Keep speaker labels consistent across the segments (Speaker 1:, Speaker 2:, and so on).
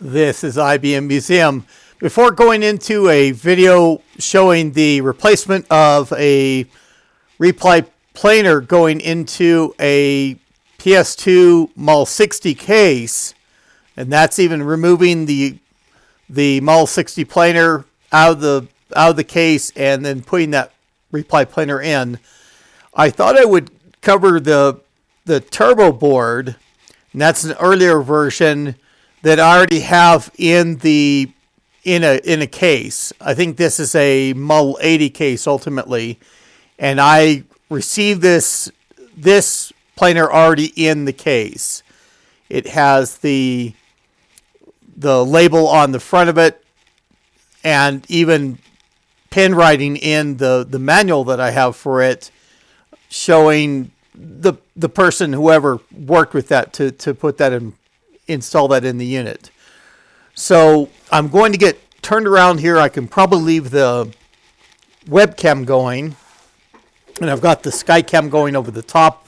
Speaker 1: This is IBM Museum. Before going into a video showing the replacement of a reply planar going into a PS2 Mul 60 case, and that's even removing the Mul 60 planar out of the case and then putting that reply planar in, I thought I would cover the Turboboard, and that's an earlier version that I already have in a case. I think this is a Mul 80 case ultimately, and I received this planar already in the case. It has the label on the front of it, and even pen writing in the manual that I have for it, showing the person, whoever worked with that, to put that in, install that in the unit. So I'm going to get turned around here. I can probably leave the webcam going, and I've got the Skycam going over the top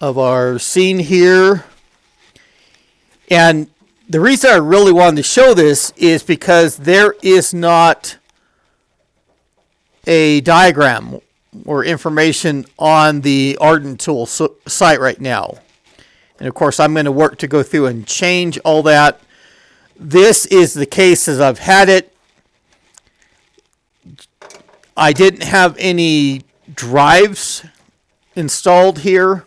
Speaker 1: of our scene here. And the reason I really wanted to show this is because there is not a diagram or information on the Ardent Tool site right now. And of course, I'm going to work to go through and change all that. This is the case as I've had it. I didn't have any drives installed here.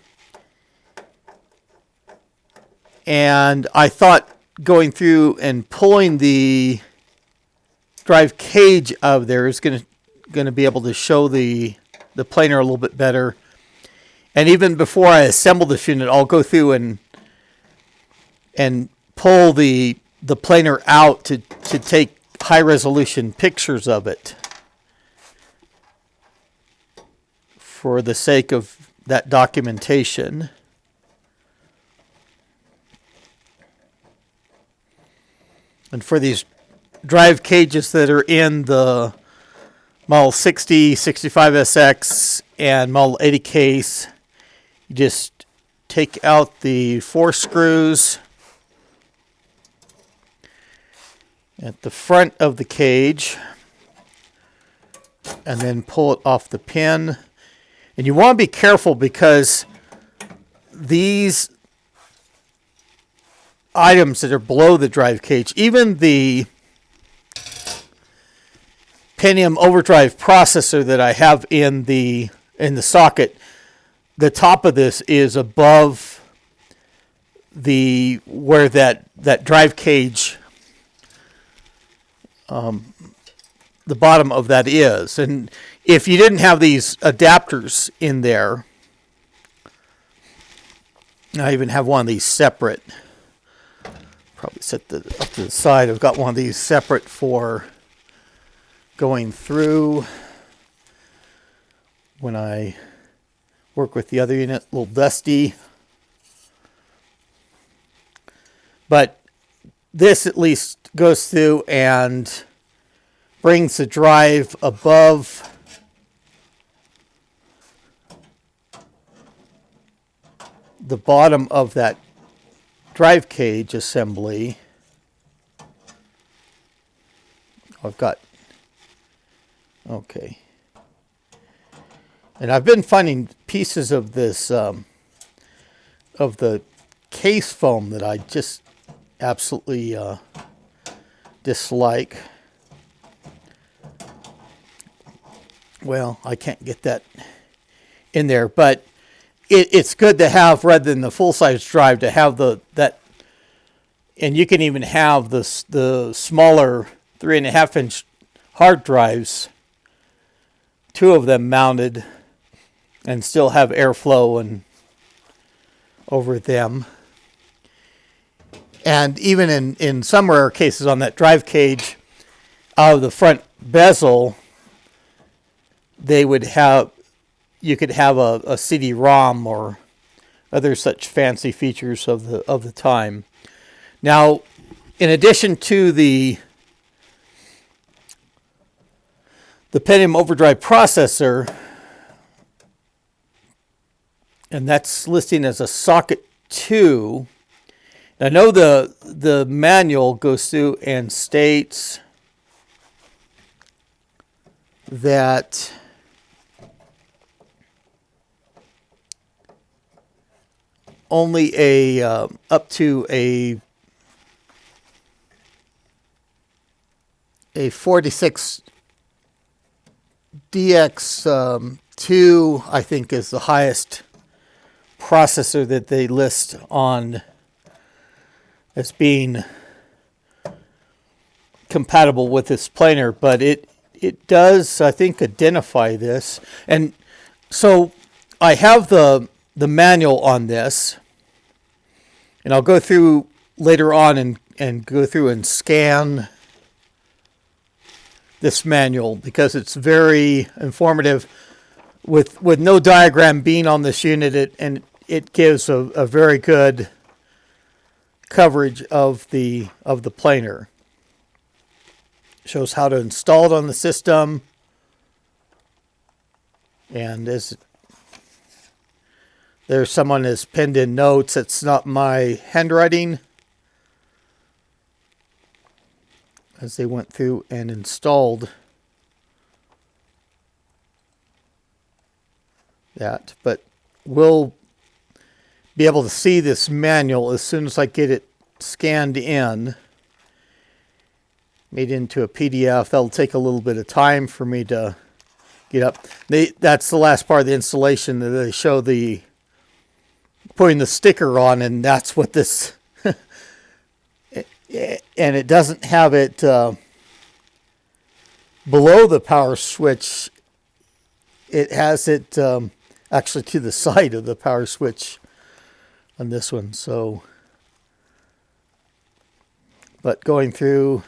Speaker 1: And I thought going through and pulling the drive cage out of there is going to be able to show the planar a little bit better. And even before I assemble this unit, I'll go through and pull the planar out to take high resolution pictures of it for the sake of that documentation. And for these drive cages that are in the Mul 60, 65SX, and Mul 80 case, you just take out the 4 screws at the front of the cage and then pull it off the pin. And you want to be careful because these items that are below the drive cage, even the Pentium overdrive processor that I have in the socket, the top of this is above where that drive cage, the bottom of that is. And if you didn't have these adapters in there, I even have one of these separate. Probably set up to the side. I've got one of these separate for going through when I work with the other unit. A little dusty, but this at least goes through and brings the drive above the bottom of that drive cage assembly. I've got, okay. And I've been finding pieces of this, of the case foam that I just absolutely dislike. Well, I can't get that in there, but it's good to have, rather than the full-size drive, to have that, and you can even have the smaller 3.5-inch hard drives, 2 of them mounted, and still have airflow and over them. And even in some rare cases on that drive cage, out of the front bezel, you could have a CD-ROM or other such fancy features of the time. Now, in addition to the Pentium overdrive processor, and that's listing as a socket 2, I know the manual goes through and states that only up to a 46 DX2, I think, is the highest processor that they list on as being compatible with this planar, but it does, I think, identify this. And so I have the manual on this, and I'll go through later on and go through and scan this manual because it's very informative with no diagram being on this unit, and it gives a very good coverage of the planar. Shows how to install it on the system, and there's someone has pinned in notes. It's not my handwriting, as they went through and installed that. But we'll be able to see this manual as soon as I get it scanned in, made into a PDF. That'll take a little bit of time for me to get up. That's the last part of the installation that they show putting the sticker on, and that's what this and it doesn't have it below the power switch. It has it actually to the side of the power switch on this one. So, but going through,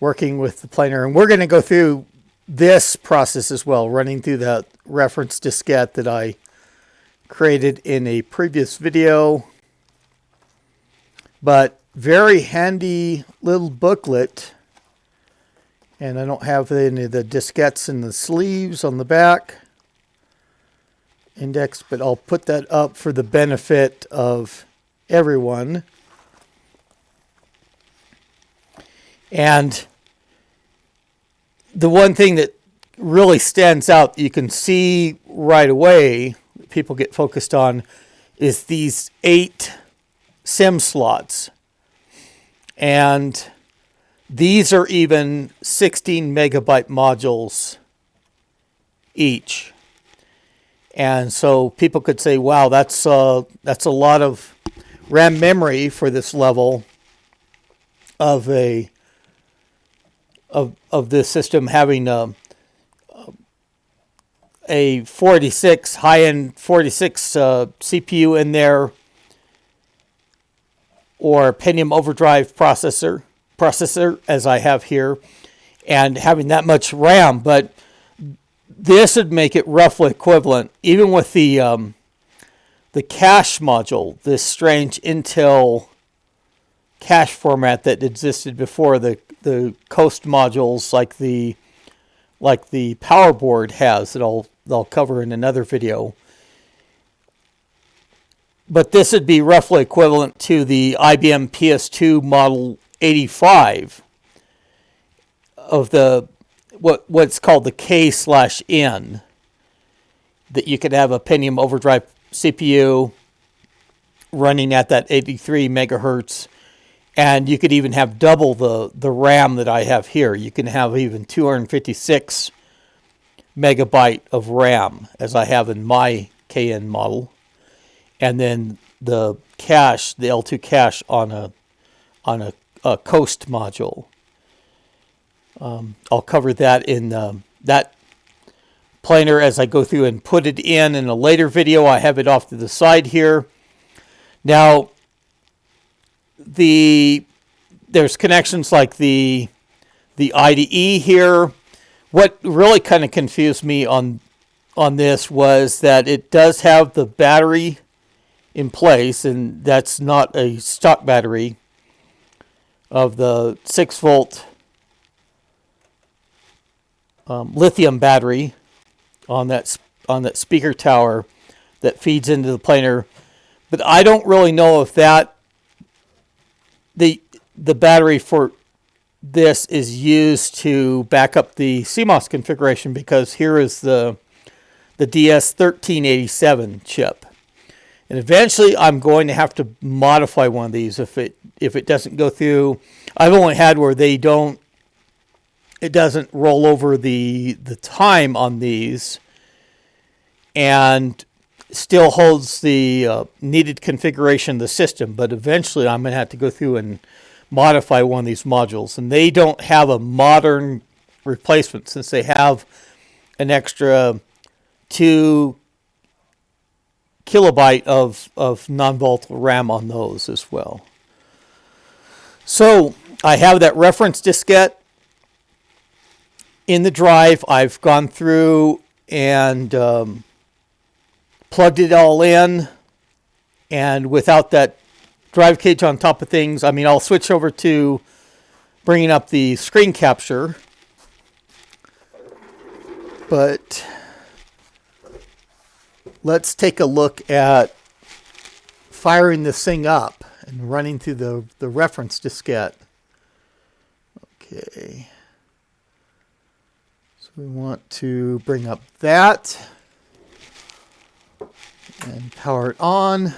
Speaker 1: working with the planar, and we're going to go through this process as well, running through that reference diskette that I created in a previous video. But very handy little booklet, and I don't have any of the diskettes in the sleeves on the back index, but I'll put that up for the benefit of everyone. And the one thing that really stands out, you can see right away, people get focused on, is these 8 SIM slots. And these are even 16 megabyte modules each. And so people could say, wow, that's a lot of RAM memory for this level of this system, having a 46 high-end 46 CPU in there, or Pentium overdrive processor as I have here, and having that much RAM. But this would make it roughly equivalent, even with the cache module, this strange Intel cache format that existed before the Coast modules, like the Powerboard has, that I'll cover in another video. But this would be roughly equivalent to the IBM PS2 Model 85 of the what's called the K/N, that you could have a Pentium overdrive CPU running at that 83 megahertz, and you could even have double the RAM that I have here. You can have even 256 megabyte of RAM, as I have in my KN model. And then the cache, the L2 cache on a Coast module. I'll cover that in that planar as I go through and put it in a later video. I have it off to the side here. Now, there's connections like the IDE here. What really kind of confused me on this was that it does have the battery in place, and that's not a stock battery of the 6-volt lithium battery on that speaker tower that feeds into the planar. But I don't really know if that the battery for this is used to back up the CMOS configuration, because here is the DS1387 chip. And eventually I'm going to have to modify one of these if it doesn't go through. I've only had where it doesn't roll over the time on these, and still holds the needed configuration of the system. But eventually I'm going to have to go through and modify one of these modules. And they don't have a modern replacement, since they have an extra 2 kilobyte of non-volatile RAM on those as well. So I have that reference diskette in the drive. I've gone through and plugged it all in, and without that drive cage on top of things, I mean, I'll switch over to bringing up the screen capture, but let's take a look at firing this thing up and running through the reference diskette. Okay. So we want to bring up that and power it on.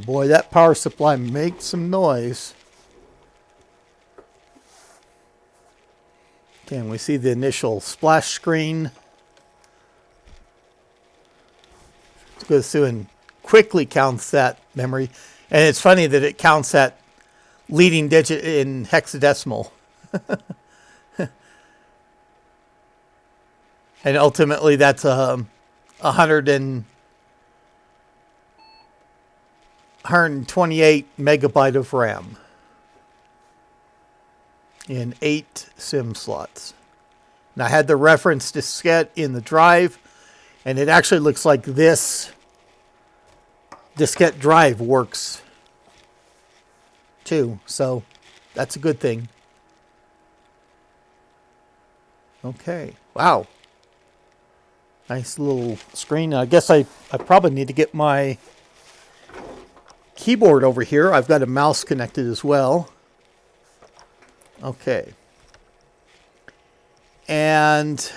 Speaker 1: Boy, that power supply makes some noise. Okay, and we see the initial splash screen. It goes through and quickly counts that memory. And it's funny that it counts that leading digit in hexadecimal. And ultimately that's 128 megabyte of RAM in 8 SIM slots. And I had the reference diskette in the drive, and it actually looks like this diskette drive works too, so that's a good thing. Okay, wow. Nice little screen. I guess I probably need to get my keyboard over here. I've got a mouse connected as well. Okay. And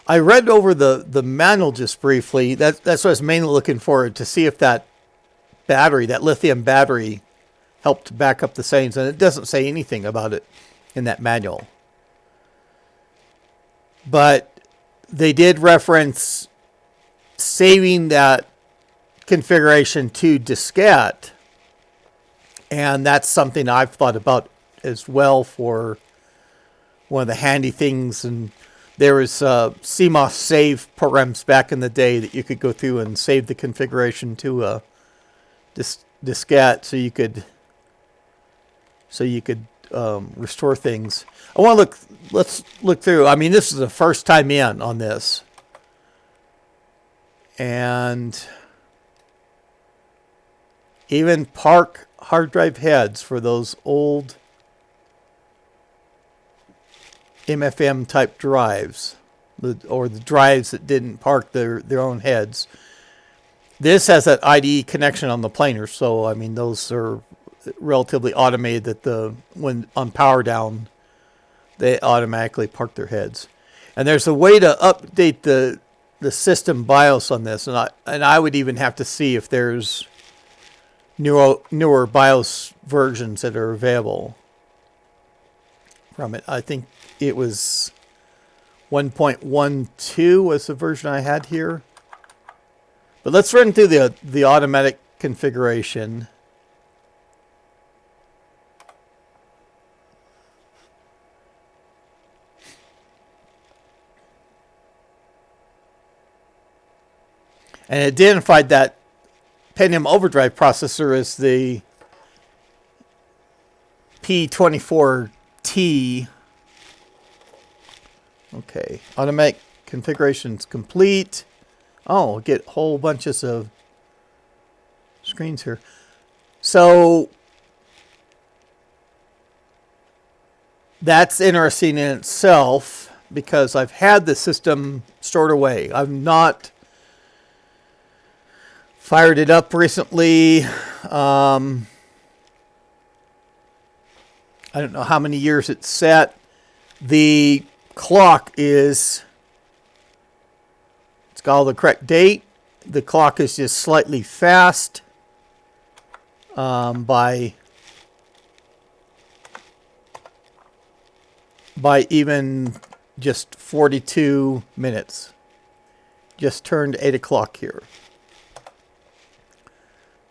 Speaker 1: I read over the manual just briefly. That's what I was mainly looking for, to see if that battery, that lithium battery, helped back up the settings. And it doesn't say anything about it in that manual. But they did reference saving that configuration to diskette, and that's something I've thought about as well for one of the handy things. And there was CMOS save programs back in the day that you could go through and save the configuration to a diskette, so you could restore things. Let's look through. I mean, this is the first time in on this. And even park hard drive heads for those old MFM type drives, or the drives that didn't park their own heads. This has that IDE connection on the planar, so I mean, those are relatively automated, that when on power down, they automatically park their heads. And there's a way to update the system BIOS on this, and I would even have to see if there's newer BIOS versions that are available from it. I think it was 1.12 was the version I had here. But let's run through the automatic configuration. And it identified that Pentium overdrive processor as the P24T. Okay, automatic configuration's complete. Oh, get whole bunches of screens here. So that's interesting in itself because I've had the system stored away. I've not fired it up recently. I don't know how many years it's set. The clock is, it's got all the correct date. The clock is just slightly fast by even just 42 minutes. Just turned 8 o'clock here.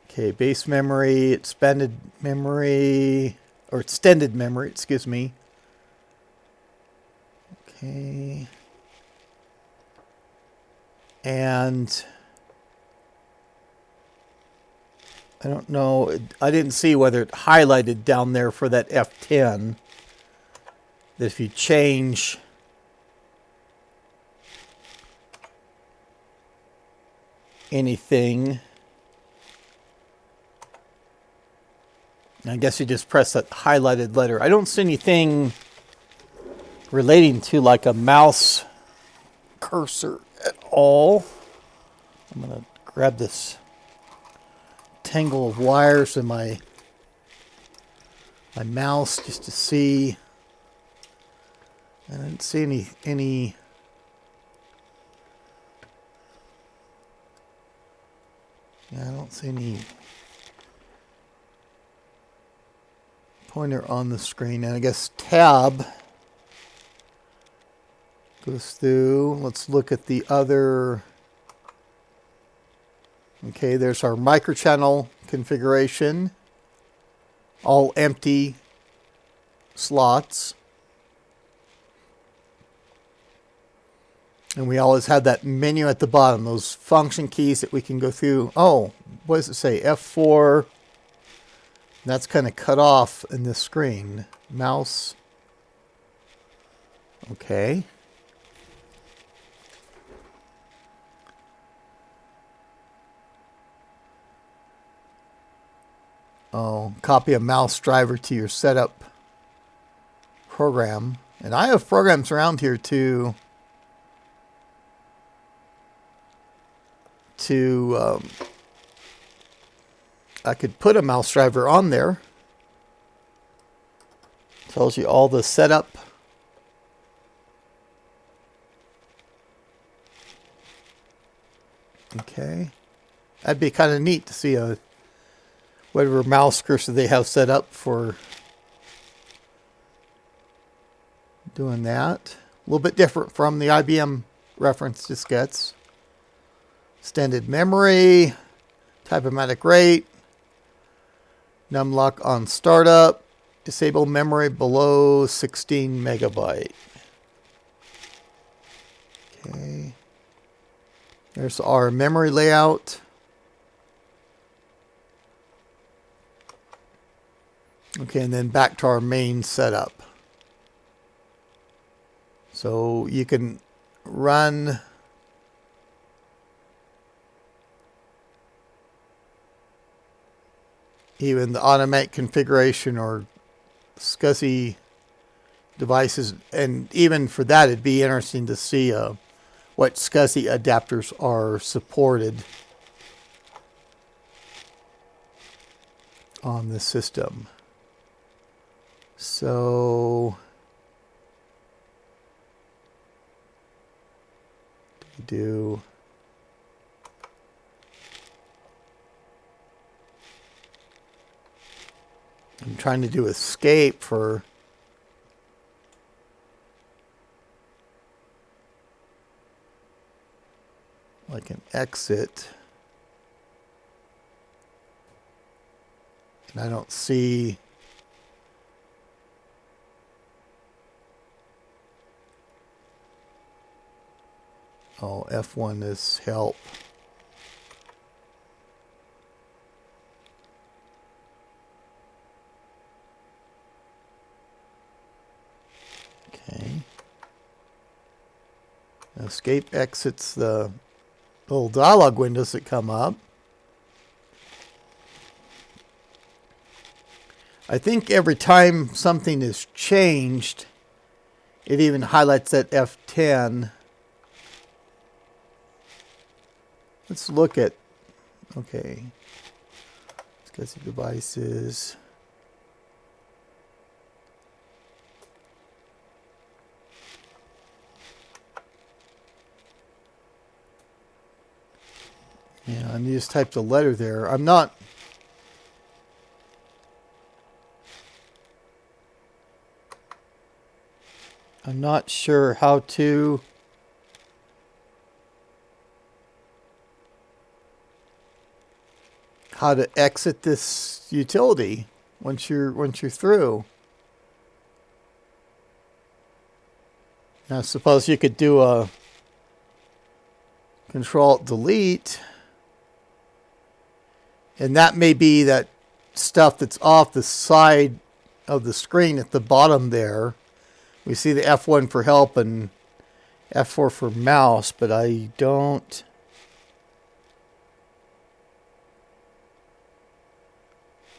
Speaker 1: Okay, base memory, expanded memory, or extended memory, excuse me. Okay. And I don't know, I didn't see whether it highlighted down there for that F10. That if you change anything, I guess you just press that highlighted letter. I don't see anything relating to like a mouse cursor at all. I'm going to grab this tangle of wires in my mouse just to see. I didn't see any yeah, I don't see any pointer on the screen. And I guess tab goes through. Let's look at the other. Okay, there's our microchannel configuration. All empty slots. And we always have that menu at the bottom, those function keys that we can go through. Oh, what does it say? F4. That's kind of cut off in this screen. Mouse. Okay. Oh, copy a mouse driver to your setup program. And I have programs around here to I could put a mouse driver on there. Tells you all the setup. Okay. That'd be kind of neat to see whatever mouse cursor they have set up for doing that. A little bit different from the IBM reference diskettes. Extended memory, typomatic rate, numlock on startup, disable memory below 16 megabyte. Okay. There's our memory layout. Okay, and then back to our main setup. So you can run even the automatic configuration or SCSI devices, and even for that it'd be interesting to see what SCSI adapters are supported on the system. So do I'm trying to do escape for like an exit, and I don't see F1 is help. Okay. Escape exits the little dialog windows that come up. I think every time something is changed, it even highlights that F10. Let's look at, okay, let's get the devices. Yeah, and you just type the letter there. I'm not sure how to exit this utility once you're through. Now, suppose you could do a Control-Delete, and that may be that stuff that's off the side of the screen at the bottom there. We see the F1 for help and F4 for mouse, but I don't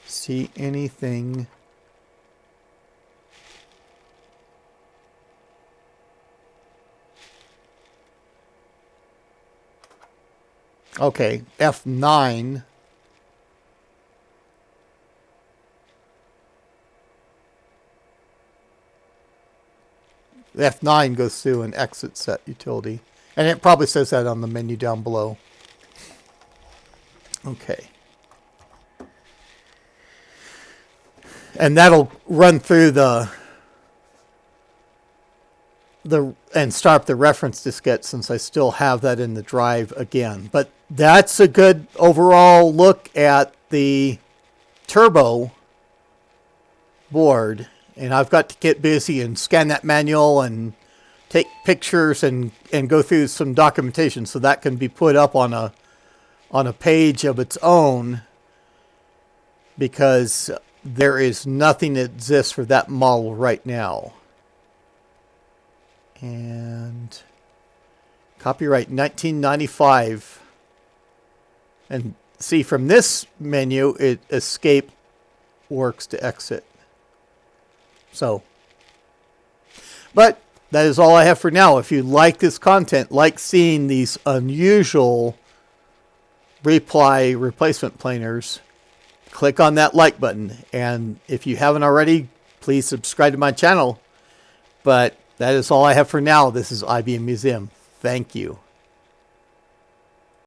Speaker 1: see anything. Okay, F9. F9 goes through and exits that utility. And it probably says that on the menu down below. Okay. And that'll run through and start the reference diskette, since I still have that in the drive again. But that's a good overall look at the Turbo board. And I've got to get busy and scan that manual and take pictures and go through some documentation so that can be put up on a page of its own, because there is nothing that exists for that model right now. And copyright 1995. And see, from this menu, escape works to exit. So, but that is all I have for now. If you like this content, like seeing these unusual reply replacement planers, click on that like button. And if you haven't already, please subscribe to my channel. But that is all I have for now. This is IBM Museum. Thank you.